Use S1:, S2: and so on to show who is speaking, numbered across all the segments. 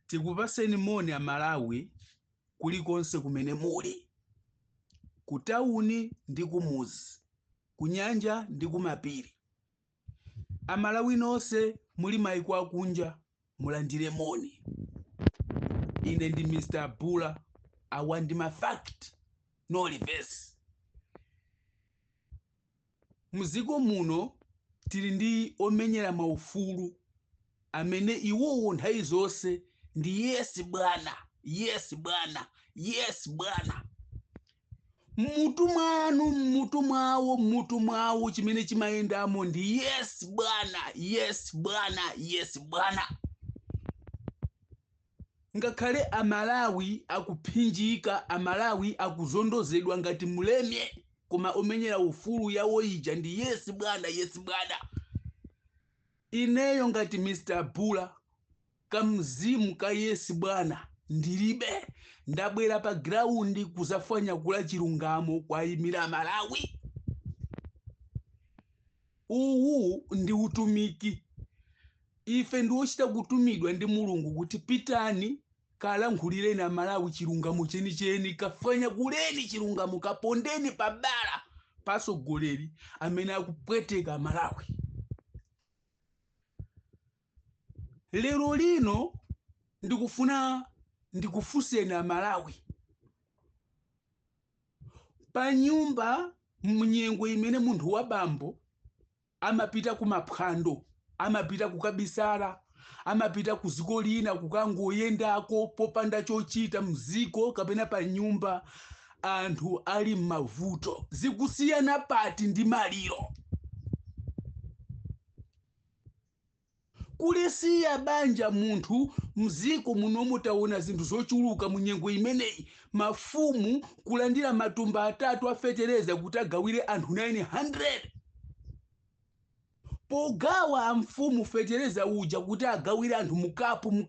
S1: Tikupaseni moni a Malawi kulikonse kumene muli, ku tawuni ndi kumuzi, ku nyanja ndi kumapiri. Amalawi nonse muli mayiko akunja mulandire moni. Ine ndi Mr. Bula, awa ndi ma fact no reverse. Muziko muno tili ndi omenyera maufulu amene iwowo nthawi zonse ndi yes bwana, yes bwana, yes bwana. Mmutu mwanu, mmutu mwawo, mmutu mwawo chimene chimayendamo ndi yes bwana, yes bwana, yes bwana. Ngakhale Amalawi akuphinjika, Amalawi akuzondozedwa ngati mulemye, koma omenyera ufulu yawo ija ndi yes bwana, yes bwana. Ineyo ngati Mr. Bula, kamzimu ka yes bwana ndilibe, ndabwera pa ground kuzafanya kula chilungamo kwa imira Malawi. Uwu ndi utumiki. Ife ndi ochita kutumidwa ndi Mulungu kuti pitani kalankhulireni a Malawi chilungamo chenicheni, kafanya kuleni chilungamo, kapondeni pa bala pasogoleri amene akupweteka Malawi. Lero lino ndikufuna ndikufunseni a Malawi. Pa nyumba mnyengo imene munthu wa bambo amapita kumaphwando, amapita kukabisala, amapita kuziko lina kukangoyendako popanda chochita mziko kapena pa nyumba, anthu ali m'mavuto zikusiyana pati ndi maliro. Kulisiya banja munthu mziko muno mutaona zinthu zochuluka munyengo imeneyi, mafumu kulandira matumba 3 afetereza kuti agawire anthu 900. Pogawa mfumu fetereza uja kuti agawire anthu mukapu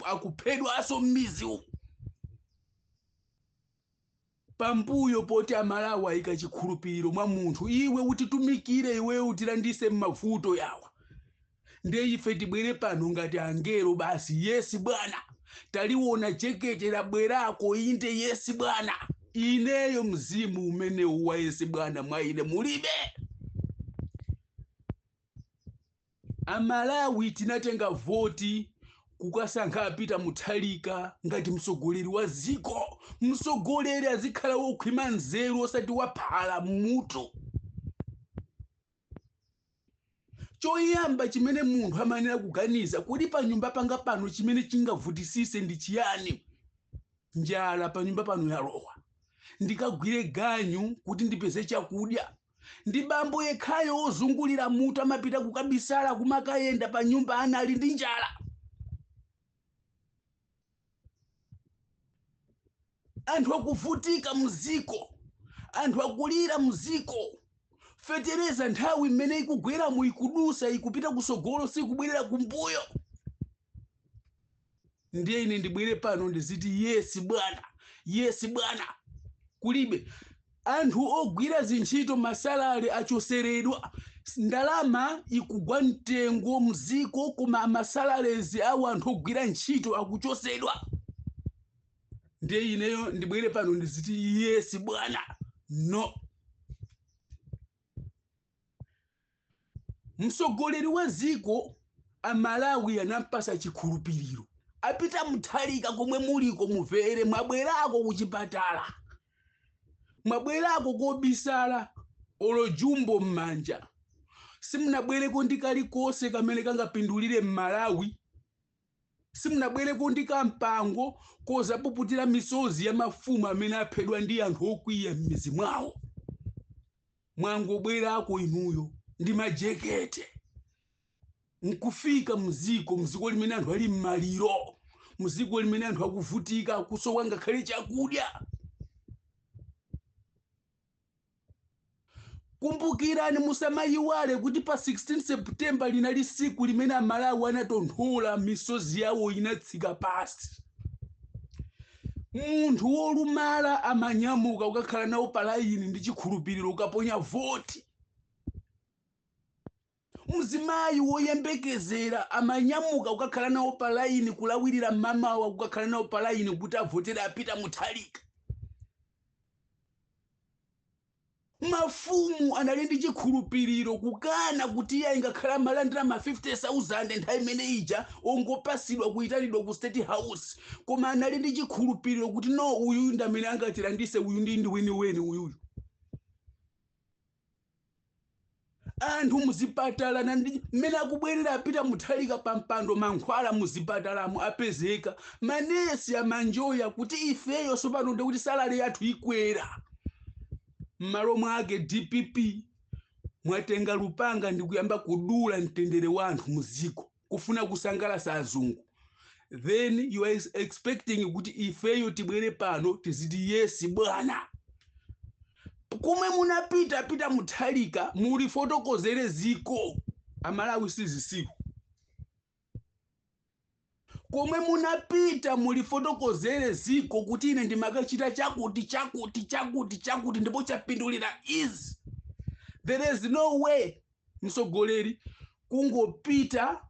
S1: akuphedwa aso mmizi umu. Pambuyo poti Amalawi ayika chikhulupiriro mwa munthu, iwe utitumikire, iwe utilandise m'mavuto yawa. Ndiye ife tibwere pano ngati angelo basi yes bwana. Taliwona chekeche labwerako inde yes bwana. Ineyo mzimu umene uwa yes bwana mwa ine mulibe. Amalawi tinatenga voti kukasankha apita Mutharika ngati msogoleri wa ziko. Msogoleri azikhala wokhwima nzeru osati waphala mutu. Choyamba chimene munthu amanena kuganiza kuti pa nyumba panga pano chimene chingavutisise ndi chiyani? Njala pa nyumba pano yalowa. Ndikagwire ganyu kuti ndipeze chakudya. Ndi bambo yekhayo ozungulira mutu amapita kukabisala kumakayenda pa nyumba anali ndi njala. Anthu akuvutika mziko, anthu akulira mziko. Fetereza nthawi imene ikugwera mu ikudusa ikupita kusogolo sikubwerera kumbuyo. Ndiye ine ndibwere pano ndiziti yes bwana, yes bwana. Kulibe anthu ogwira zintchito masalale achoseredwa, ndalama ikugwa mtengo mziko, koma masalalezi awo anthu ogwira ntchito akuchosedwa. Ndiye ineyo ndibwere pano ndiziti yes bwana no. Msogoleri wa ziko Amalawi anampasa chikhulupiriro, apita Mutharika komwe muliko muvere, mwabwerako kuchipatala, mwabwerako kobisala olo jumbo mmanja. Simunabwereko ndikalikose kamene kangapindulire Malawi. Simunabwereko ndikampango kozapuputira misozi ya mafumu amene aphedwa ndi anthu okwiya m'mizi mwawo. Mwangobwerako inuyo ndi majekete nkufika mziko limene anthu ali mmaliro, mziko limene anthu akuvutika akusowa ngakhale chakudya. Kumbukirani musamayiwale kuti pa 16 September linali siku limene Amalawi anatonthola misozi yawo inatsika pasi. Munthu wolumala amanyamuka ukakhala nawo palayini ndi chikhulupiriro ukaponya voti. mzimayi woyembekezera amanyamuka kukakhala nawo pa layini kulawirira mamawa kukakhala nawo pa layini kuti avotera apita Mutharika. Mafumu anali ndi chikhulupiriro kukana kuti iye ingakhala amalandira ma 50,000 nthawi imene ija ongopasidwa kuyitanidwa ku State House, koma anali ndi chikhulupiriro kuti no, uyu ndi amene angatilandise, uyu ndi weniweni uyuyu. Anthu muzipatala nandi mmene akubwerera apita Mutharika pa mpando, mankhwala muzipatalamo apezeka, manesi amanjoya kuti ifeyo sopano ndi kuti salari yathu ikwera. M'malo mwake DPP mwatenga lupanga ndi kuyamba kudula mtendere wa anthu muziko kufuna kusangalatsa azungu. Then you are expecting kuti ifeyo tibwere pano tiziti yes bwana. Kumwe munapita Mutharika muli fotokozere ziko amalawi sizisiku. Komwe munapita muli fotokozere ziko kuti ine ndimakachita chakuti ndipo chapindulira izi. There is no way msogoleri kungopita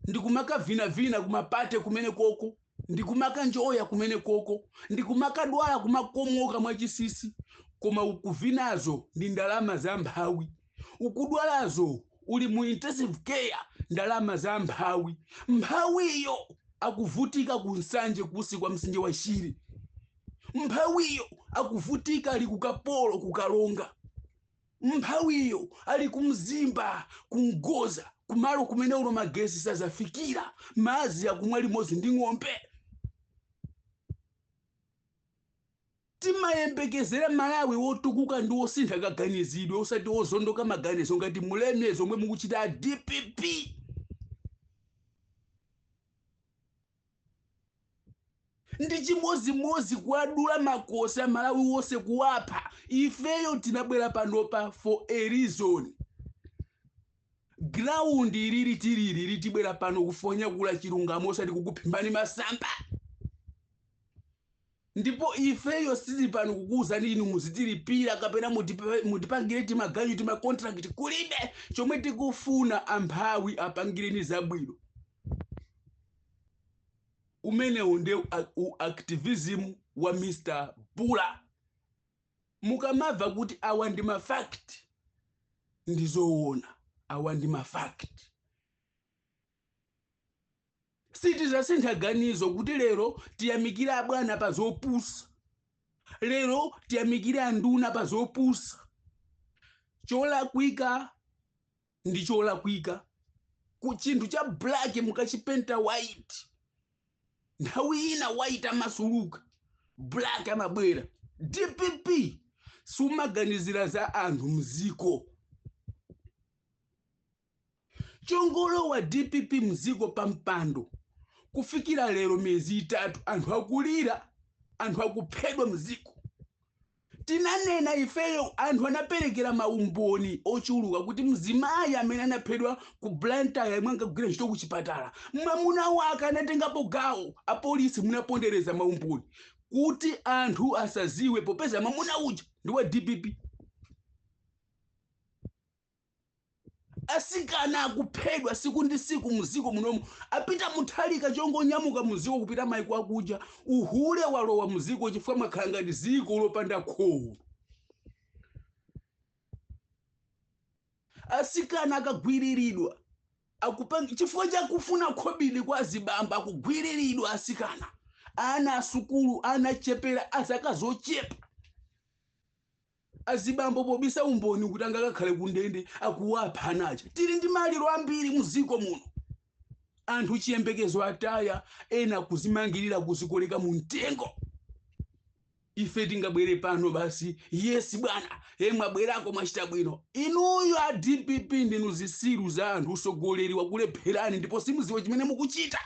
S1: ndikumaka vina kumapate kumene koko, ndikumaka njoya kumene koko, ndikumaka dwala kumakomoka mwachisisi, koma ukuvinazo ndi ndalama za mphawi, ukudwalazo uli mu intensive care ndalama za mphawi. Mphawiyo akuvutika kunsanje kusi kwa msinje wa Shiri. Mphawiyo akuvutika ali kukapolo kukalonga. Mphawiyo ali kumzimba kungoza kumalo kumene ulo magesi sazafikira, mazi akumwa limodzi ndi ng'ombe. Timayembekezera Malawi wotukuka ndi wosintha kaganizidwe osati wozondoka maganizo ngati mulemezo omwe mukuchita DPP. Ndi chimozimozi kuadula makosi a Malawi wose kuwapha. Ifeyo tinabwera panopa for a reason. Ground ilili tilili litibwera pano kufonya kula chilungamo osati kukuphimbani masamba. Ndipo ifeyo sisi pano kukuwuzani inu muzitilipira kapena mutipangire timaganyu tima contract kulibe. Chomwe tikufuna amphawi apangireni zabwino. Umene unde activism wa Mr. Bula. Mukamava kuti awa ndi ma fact ndizoona, awa ndi ma fact. Sitizasintha ganizo kuti lero tiyamikire abwana pa zopusa, lero tiyamikire anduna pa zopusa. Cholakwika ndi cholakwika. Ku chinthu cha black mukachipenta white. Nthawi ina white amasuluka, black amabwera. DPP sumaganizira za anthu mziko. Chongolo wa DPP mziko pampando kufikira lero miezi 3 anthu akulira, anthu akuphedwa mziko. Tinanena ifeyo anthu anaperekera maumboni ochuluka kuti mzimayi amene anaphedwa ku Blantyre yemwe angagwira ntchito ku chipatala, mwamuna wake anatengapo gawo, apolisi munapondereza maumboni kuti anthu asaziwe popeza mwamuna uja ndi wa DPP. Asikana akuphedwa siku ndi siku muziko munomu, apita Mutharika chongonyamuka muziko kupita maiko akuja, uhule walowa muziko chifukwa mwakhala ngati ziko lopanda khowo. Asikana akagwiriridwa akupanga chifukwa chakufuna khobidi kwa zibamba, akugwiriridwa asikana. Ana asukulu anachepera azaka zochepa. Azibambo pobisa umboni kuti angakakhale kundende akuwapha anacha. Tili ndi maliro ambiri muziko muno. Anthu chiyembekezo ataya, ena kuzimangirira kuzikoleka mu mtengo. Ife tingabwere pano basi yes bwana, mwabwerako mwachita bwino. Inuyo a DPP ndinu zisiru za anthu usogoleri wakulepherani ndipo simuziwe chimene mukuchita.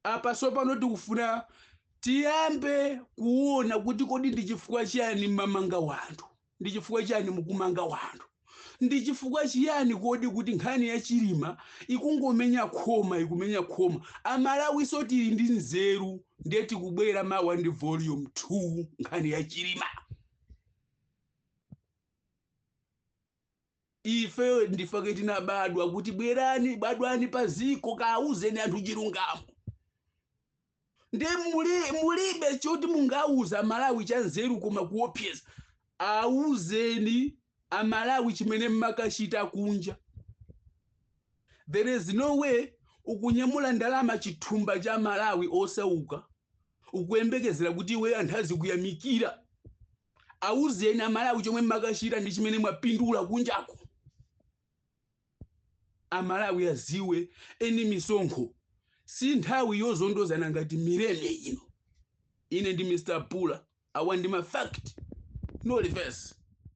S1: Apa sopano tikufuna tiyambe kuona kuti kodi ndi chifukwa chiyani mamanga wanthu, ndi chifukwa chiyani mukumanga wanthu, ndi chifukwa chiyani kodi kuti nkhani ya Chilima ikungomenya khoma. Amalawi sotili ndi nzeru ndiye tikubwera mawa ndi volume 2 nkhani ya Chilima. ife ndifake tinabadwa kuti bwerani badwani paziko kauzeni anthu chilungamo. Ndi mulibe choti mungauza Malawi cha nzeru koma kuopyeza. Auzeni Amalawi chimene mmakachita kunja. There is no way ukunyamula ndalama chithumba cha Malawi osauka ukuyembekezera kuti iwe anthu azikuyamikira. Auzeni Amalawi chomwe mmakachita ndi chimene mwapindula kunjako. Amalawi aziwe eni misonkho si nthawi yozondozana ngati Mireme ino. Ine ndi Mr. Pula, awa ndi ma fact, no reverse.